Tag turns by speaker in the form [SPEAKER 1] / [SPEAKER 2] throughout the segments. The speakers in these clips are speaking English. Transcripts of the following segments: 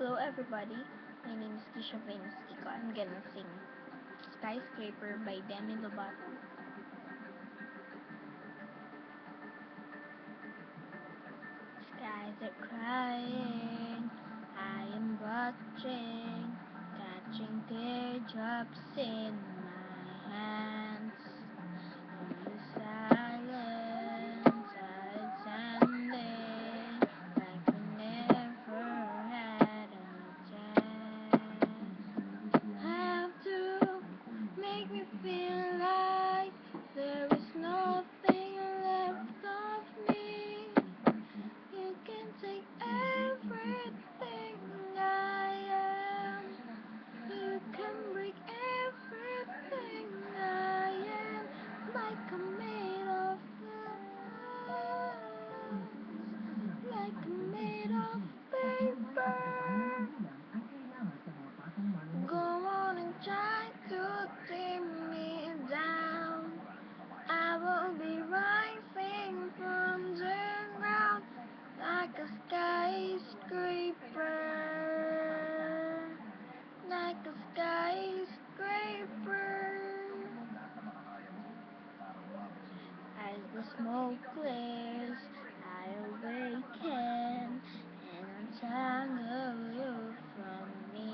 [SPEAKER 1] Hello everybody, my name is Keisha Venestico. I'm gonna sing Skyscraper by Demi Lovato. Skies are crying, I am watching, catching teardrops in my hands. Only silence, it's ending, like we never had a chance. Have to make me feel like there is nothing left of me. You can take everything I am. You can break everything I am. Like I'm made of glass, like I'm made of paper. Go on and try to tear me down. I will be rising from the ground like a skyscraper, like a skyscraper. As the smoke clears, I awaken and untangle you from me.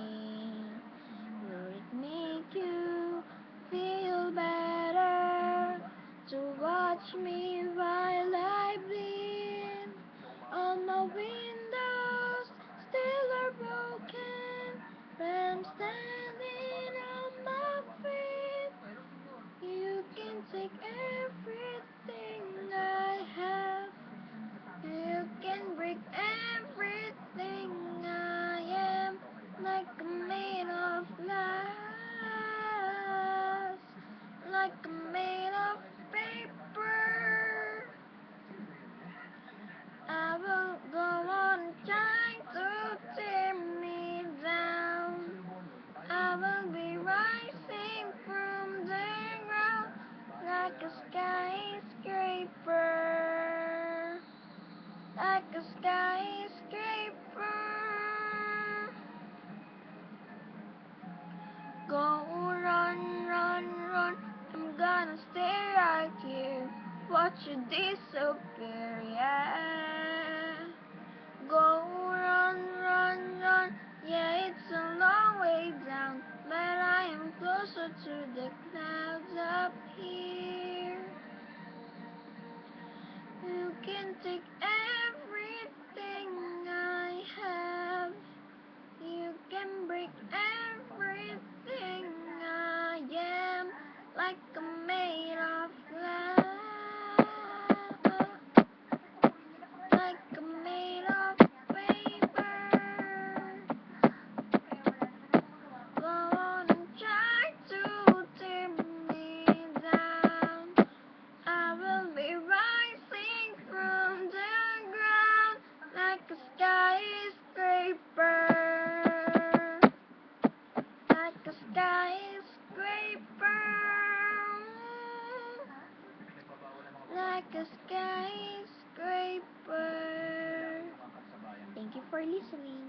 [SPEAKER 1] Will it make you feel better to watch me while I bleed? All my windows still are broken, but I'm standing on my feet. You can take everything I have. You can break everything I am, like I'm made of glass, like I'm made of paper. I will go on trying to tear me down. I will be rising from the ground like a skyscraper, like a skyscraper. Go run, run, run. I'm gonna stay right here, watch you disappear, yeah. Go run, run, run. Yeah, it's a long way down, but I am closer to the clouds up here. You can take everything I have. You can break everything I am, like I'm made of glass, like I'm made of paper. Go on and try to tear me down. I will be rising from the ground like a skyscraper, like a skyscraper, like a skyscraper. Thank you for listening.